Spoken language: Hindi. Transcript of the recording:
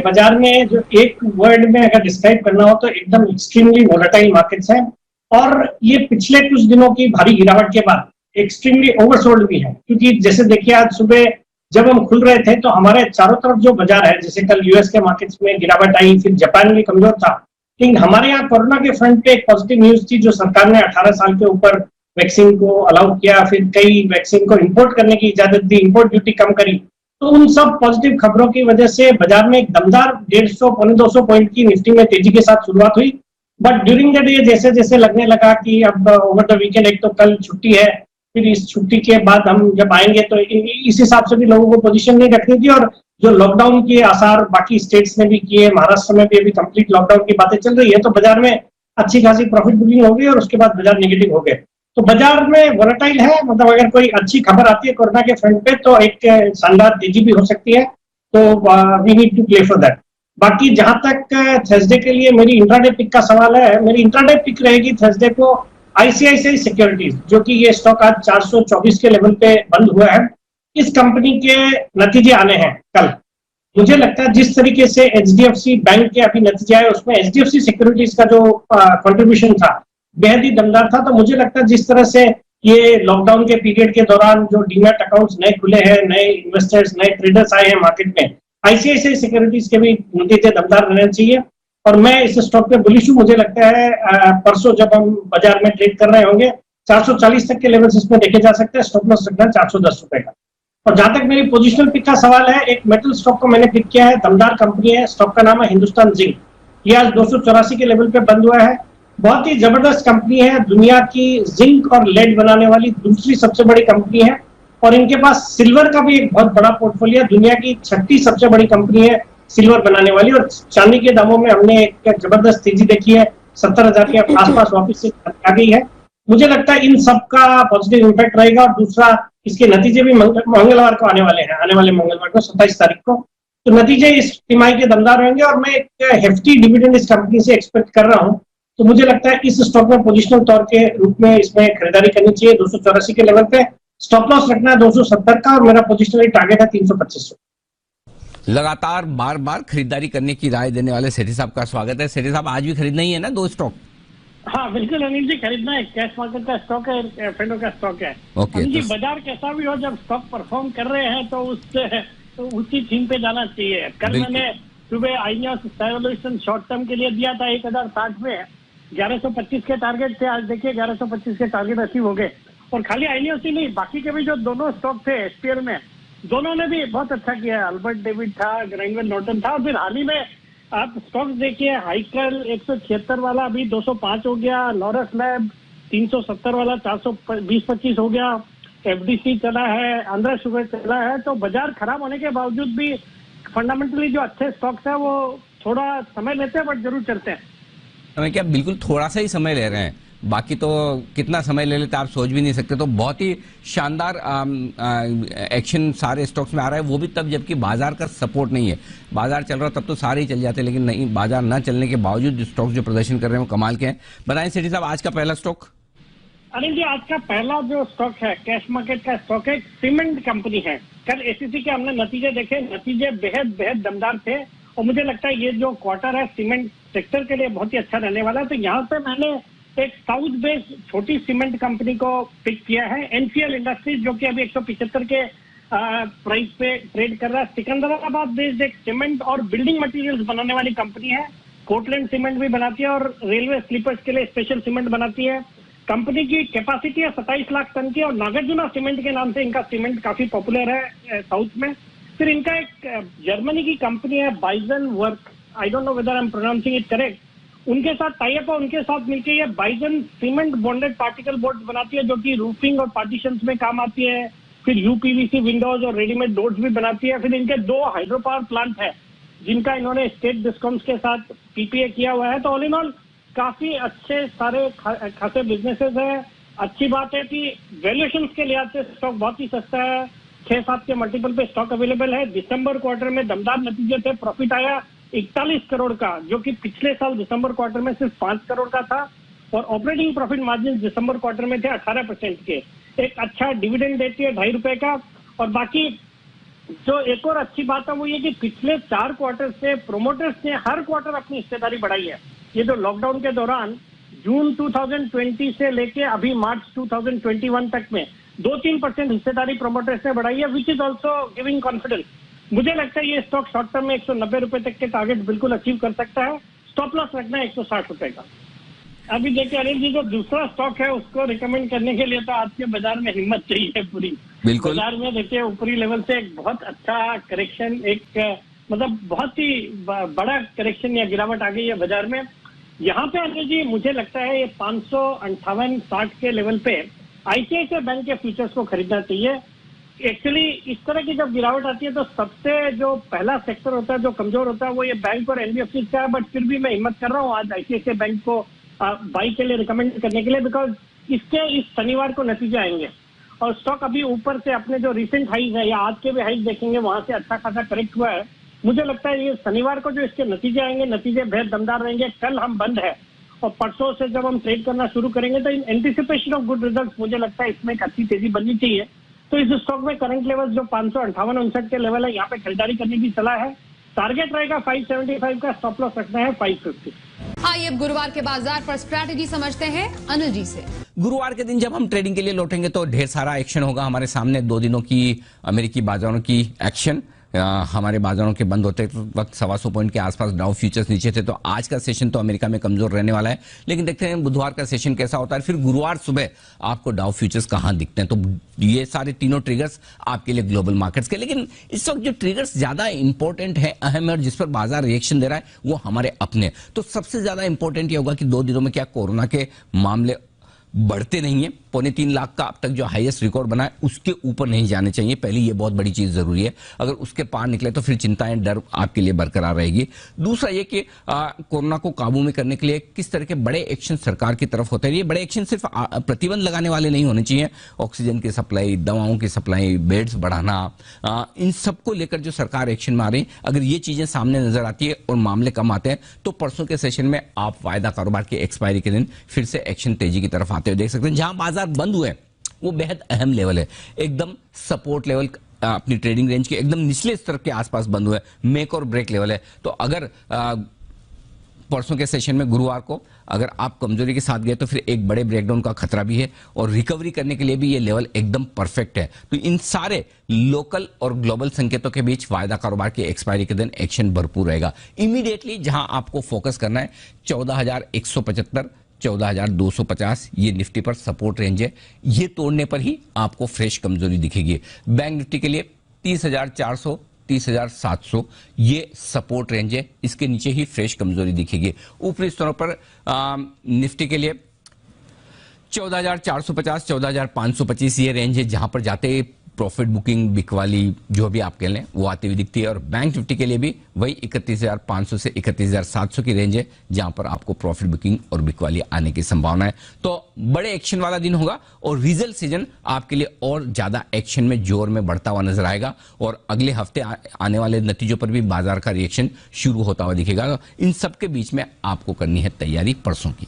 बाजार में जो एक वर्ड में अगर डिस्क्राइब करना हो तो एकदम एक्सट्रीमली वोलेटाइल मार्केट्स हैं, और ये पिछले कुछ दिनों की भारी गिरावट के बाद एक्सट्रीमली ओवरसोल्ड भी है। क्योंकि जैसे देखिए, आज सुबह जब हम खुल रहे थे तो हमारे चारों तरफ जो बाजार है, जैसे कल यूएस के मार्केट्स में गिरावट आई, फिर जापान में कमजोर था, लेकिन हमारे यहाँ कोरोना के फ्रंट पे एक पॉजिटिव न्यूज थी, जो सरकार ने 18 साल के ऊपर वैक्सीन को अलाउ किया, फिर कई वैक्सीन को इंपोर्ट करने की इजाजत दी, इंपोर्ट ड्यूटी कम करी। तो उन सब पॉजिटिव खबरों की वजह से बाजार में एक दमदार 150 पौने 200 पॉइंट की निफ्टी में तेजी के साथ शुरुआत हुई। बट ड्यूरिंग द डे जैसे जैसे लगने लगा कि अब ओवर द वीकेंड, एक तो कल छुट्टी है, फिर इस छुट्टी के बाद हम जब आएंगे तो इस हिसाब से भी लोगों को पोजीशन नहीं रखनी थी। और जो लॉकडाउन के आसार बाकी स्टेट्स ने भी किए, महाराष्ट्र में भी अभी कंप्लीट लॉकडाउन की बातें चल रही है, तो बाजार में अच्छी खासी प्रॉफिट बुकिंग हो गई और उसके बाद बाजार नेगेटिव हो गए। तो बाजार में वोलेटाइल है, मतलब अगर कोई अच्छी खबर आती है कोरोना के फ्रंट पे तो एक शानदार तेजी भी हो सकती है। तो we need to play for that. बाकी जहां तक थर्सडे के लिए मेरी इंट्राडे पिक का सवाल है, मेरी इंट्राडे पिक रहेगी थर्सडे को आईसीआईसीआई सिक्योरिटीज, जो कि ये स्टॉक आज 424 के लेवल पे बंद हुआ है। इस कंपनी के नतीजे आने हैं कल। मुझे लगता है जिस तरीके से एचडीएफसी बैंक के अभी नतीजे आए, उसमें एचडीएफसी सिक्योरिटीज का जो कंट्रीब्यूशन था बेहद ही दमदार था। तो मुझे लगता है जिस तरह से ये लॉकडाउन के पीरियड के दौरान जो डीमैट अकाउंट्स नए खुले हैं, नए इन्वेस्टर्स, नए ट्रेडर्स आए हैं मार्केट में, आईसीआईसीआई सिक्योरिटीज के भी नतीजे दमदार रहने चाहिए। और मैं इस स्टॉक पे बुलिश हूं। मुझे लगता है परसों जब हम बाजार में ट्रेड कर रहे होंगे 440 तक के लेवल्स इसमें देखे जा सकते हैं। स्टॉप लॉस रखना 410 रुपए का। और जहां तक मेरी पोजिशनल पिक का सवाल है, एक मेटल स्टॉक को मैंने पिक किया है, दमदार कंपनी है, स्टॉक का नाम है हिंदुस्तान जिंक। ये आज 284 के लेवल पे बंद हुआ है। बहुत ही जबरदस्त कंपनी है, दुनिया की जिंक और लेड बनाने वाली दूसरी सबसे बड़ी कंपनी है। और इनके पास सिल्वर का भी एक बहुत बड़ा पोर्टफोलियो है, दुनिया की 6ठी सबसे बड़ी कंपनी है सिल्वर बनाने वाली। और चांदी के दामों में हमने एक जबरदस्त तेजी देखी है, 70,000 के आसपास वापस से आ गई है। मुझे लगता है इन सब का पॉजिटिव इम्पैक्ट रहेगा। और दूसरा, इसके नतीजे भी मंगलवार को आने वाले हैं, आने वाले मंगलवार को 27 तारीख को। तो नतीजे इस तिमाही के दमदार रहेंगे और मैं एक हेफ्टी डिविडेंड इस कंपनी से एक्सपेक्ट कर रहा हूं। तो मुझे लगता है इस स्टॉक में पोजिशनल तौर के रूप में इसमें खरीदारी करनी चाहिए 284 के लेवल पे। स्टॉप लॉस रखना है 270 का, और मेरा पोजिशनल टारगेट है 325। लगातार बार बार खरीदारी करने की राय देने वाले सेठी साहब का स्वागत है। सेठी साहब, आज भी खरीदना ही है ना 2 स्टॉक? हाँ बिल्कुल अनिल जी, खरीदना है। कैश मार्केट का स्टॉक है, एफएनओ का स्टॉक है। अनिल जी, बाजार कैसा भी हो, जब स्टॉक परफॉर्म कर रहे हैं तो उसी थीम पे जाना चाहिए। कल मैंने सुबह आईनियोस शॉर्ट टर्म के लिए दिया था 1060 में, 1125 के टारगेट थे। आज देखिए 1125 के टारगेट अचीव हो गए। और खाली आईनियोस ही नहीं, बाकी के भी जो दोनों स्टॉक थे एसपीएल में, दोनों ने भी बहुत अच्छा किया है। अल्बर्ट डेविड था, ग्राइंडवेल नॉर्टन था, और फिर हाल ही में आप स्टॉक देखिए, हाइकल 176 वाला अभी 205 हो गया, लॉरस लैब 370 वाला 420-25 हो गया, एफडीसी चला है, आंध्रा शुगर चला है। तो बाजार खराब होने के बावजूद भी फंडामेंटली जो अच्छे स्टॉक्स है वो थोड़ा समय लेते हैं, बट जरूर चलते हैं। समय क्या, बिल्कुल थोड़ा सा ही समय ले रहे हैं, बाकी तो कितना समय ले लेते आप सोच भी नहीं सकते। तो बहुत ही शानदार एक्शन सारे स्टॉक्स में आ रहा है, वो भी तब जबकि बाजार का सपोर्ट नहीं है। बाजार चल रहा तब तो सारे ही चल जाते, लेकिन नहीं, बाजार ना चलने के बावजूद जो स्टॉक्स जो प्रदर्शन कर रहे हैं वो कमाल के हैं। बताएं सेठी साहब, आज का पहला स्टॉक? अनिल जी, आज का पहला जो स्टॉक है कैश मार्केट का स्टॉक है, सीमेंट कंपनी है। कल एसीसी के हमने नतीजे देखे, नतीजे बेहद बेहद दमदार थे। और मुझे लगता है ये जो क्वार्टर है सीमेंट सेक्टर के लिए बहुत ही अच्छा रहने वाला है। तो यहाँ पे मैंने एक साउथ बेस्ड छोटी सीमेंट कंपनी को पिक किया है, एनसीएल इंडस्ट्रीज, जो कि अभी 175 के प्राइस पे ट्रेड कर रहा है। सिकंदराबाद बेस्ड एक सीमेंट और बिल्डिंग मटेरियल्स बनाने वाली कंपनी है। पोर्टलैंड सीमेंट भी बनाती है और रेलवे स्लीपर्स के लिए स्पेशल सीमेंट बनाती है। कंपनी की कैपेसिटी है 27 लाख टन की, और नागार्जुना सीमेंट के नाम से इनका सीमेंट काफी पॉपुलर है साउथ में। फिर इनका एक जर्मनी की कंपनी है Bison work, I don't know whether I am pronouncing it correct, उनके साथ टाई अप है। उनके साथ मिलकर ये Bison cement bonded particle boards बनाती है, जो कि रूफिंग और पार्टीशंस में काम आती है। फिर यूपीवीसी विंडोज और रेडीमेड डोर्स भी बनाती है। फिर इनके 2 हाइड्रो पावर प्लांट है, जिनका इन्होंने स्टेट डिस्कॉम्स के साथ पीपीए किया हुआ है। तो ऑल इन ऑल काफी अच्छे सारे खासे बिजनेसेस है। अच्छी बात है कि वैल्यूएशंस के लिहाज से स्टॉक बहुत ही सस्ता है, 6-7 के मल्टीपल पे स्टॉक अवेलेबल है। दिसंबर क्वार्टर में दमदार नतीजे थे, प्रॉफिट आया 41 करोड़ का, जो कि पिछले साल दिसंबर क्वार्टर में सिर्फ 5 करोड़ का था। और ऑपरेटिंग प्रॉफिट मार्जिन दिसंबर क्वार्टर में थे 18% के। एक अच्छा डिविडेंड देती है 2.5 रुपए का। और बाकी जो एक और अच्छी बात है वो ये कि पिछले 4 क्वार्टर से प्रोमोटर्स ने हर क्वार्टर अपनी हिस्सेदारी बढ़ाई है। ये जो लॉकडाउन के दौरान जून 2020 से लेके अभी मार्च 2021 तक में 2-3% हिस्सेदारी प्रोमोटर्स ने बढ़ाई है, which is also giving confidence. मुझे लगता है ये स्टॉक शॉर्ट टर्म में 190 रुपए तक के टारगेट बिल्कुल अचीव कर सकता है। स्टॉप लॉस रखना है 160 रुपए का। अभी देखिए अनिल जी, जो दूसरा स्टॉक है उसको रिकमेंड करने के लिए तो आज के बाजार में हिम्मत चाहिए पूरी। बिल्कुल। बाजार में देखिए ऊपरी लेवल से एक बहुत अच्छा करेक्शन, एक मतलब बहुत ही बड़ा करेक्शन या गिरावट आ गई है बाजार में। यहाँ पे अनिल जी मुझे लगता है ये 558-60 के लेवल पे आईसीआईसीआई बैंक के फ्यूचर्स को खरीदना चाहिए। एक्चुअली इस तरह की जब गिरावट आती है तो सबसे जो पहला सेक्टर होता है जो कमजोर होता है वो ये बैंक और एनबीएफसी का है, बट फिर भी मैं हिम्मत कर रहा हूँ आज आईसीआईसीआई बैंक को बाई के लिए रिकमेंड करने के लिए, बिकॉज इसके इस शनिवार को नतीजे आएंगे और स्टॉक अभी ऊपर से अपने जो रिसेंट हाइज है या आज के भी हाइज देखेंगे वहां से अच्छा खासा करेक्ट हुआ है। मुझे लगता है ये शनिवार को जो इसके नतीजे आएंगे, नतीजे बेहद दमदार रहेंगे। कल हम बंद है और परसों से जब हम ट्रेड करना शुरू करेंगे तो in anticipation of good result मुझे लगता है इसमें एक अच्छी तेजी बननी चाहिए। तो इस स्टॉक में करंट लेवल जो 558-59 के लेवल है यहाँ पे खरीदारी करने की सलाह है। टारगेट रहेगा 575 का, स्टॉप लॉस रखना है 550। आइए अब गुरुवार के बाजार पर स्ट्रैटेजी समझते हैं अनिल जी से। गुरुवार के दिन जब हम ट्रेडिंग के लिए लौटेंगे तो ढेर सारा एक्शन होगा हमारे सामने। 2 दिनों की अमेरिकी बाजारों की एक्शन, हमारे बाजारों के बंद होते वक्त 125 पॉइंट के आसपास डाउ फ्यूचर्स नीचे थे, तो आज का सेशन तो अमेरिका में कमजोर रहने वाला है। लेकिन देखते हैं बुधवार का सेशन कैसा होता है, फिर गुरुवार सुबह आपको डाउ फ्यूचर्स कहां दिखते हैं। तो ये सारे तीनों ट्रिगर्स आपके लिए ग्लोबल मार्केट्स के। लेकिन इस वक्त जो ट्रिगर्स ज्यादा इंपॉर्टेंट है, अहम है और जिस पर बाजार रिएक्शन दे रहा है वो हमारे अपने। तो सबसे ज्यादा इंपॉर्टेंट ये होगा कि 2 दिनों में क्या कोरोना के मामले बढ़ते नहीं है। 3.25 लाख का अब तक जो हाईएस्ट रिकॉर्ड बना है उसके ऊपर नहीं जाने चाहिए, पहले ये बहुत बड़ी चीज जरूरी है। अगर उसके पार निकले तो फिर चिंताएं, डर आपके लिए बरकरार रहेगी। दूसरा ये कि कोरोना को काबू में करने के लिए किस तरह के बड़े एक्शन सरकार की तरफ होते हैं। ये बड़े एक्शन सिर्फ प्रतिबंध लगाने वाले नहीं होने चाहिए। ऑक्सीजन की सप्लाई, दवाओं की सप्लाई, बेड्स बढ़ाना, इन सबको लेकर जो सरकार एक्शन में आ रही है, अगर ये चीजें सामने नजर आती है और मामले कम आते हैं तो परसों के सेशन में आप वायदा कारोबार की एक्सपायरी के दिन फिर से एक्शन तेजी की तरफ आते हुए देख सकते हैं। जहां बाजार बंद हुए वो बेहद अहम लेवल है, एकदम सपोर्ट लेवल अपनी ट्रेडिंग रेंज के एकदम निचले स्तर के आसपास बंद हुए, मेक और ब्रेक लेवल है। तो अगर परसों के सेशन में गुरुवार को अगर आप कमजोरी के साथ गए तो फिर एक बड़े ब्रेकडाउन का खतरा भी है और रिकवरी करने के लिए भी ये लेवल एकदम परफेक्ट है। तो इन सारे लोकल और ग्लोबल संकेतों के बीच वायदा कारोबार की एक्सपायरी के दिन एक्शन भरपूर रहेगा। इमीडिएटली जहां आपको फोकस करना है 14,175, 14,250 ये निफ्टी पर सपोर्ट रेंज है। ये तोड़ने पर ही आपको फ्रेश कमजोरी दिखेगी। बैंक निफ्टी के लिए 30,400, 30,700 ये सपोर्ट रेंज है, इसके नीचे ही फ्रेश कमजोरी दिखेगी। ऊपरी स्तरों पर निफ्टी के लिए 14,450, 14,525 ये रेंज है जहां पर जाते प्रॉफिट बुकिंग, बिकवाली जो भी आप कह लें वो आती हुई दिखती है। और बैंक निफ्टी के लिए भी वही 31,500 से 31,700 की रेंज है जहां पर आपको प्रॉफिट बुकिंग और बिकवाली आने की संभावना है। तो बड़े एक्शन वाला दिन होगा और रिजल्ट सीजन आपके लिए और ज्यादा एक्शन में जोर में बढ़ता हुआ नजर आएगा और अगले हफ्ते आने वाले नतीजों पर भी बाजार का रिएक्शन शुरू होता हुआ दिखेगा। इन सबके बीच में आपको करनी है तैयारी परसों की।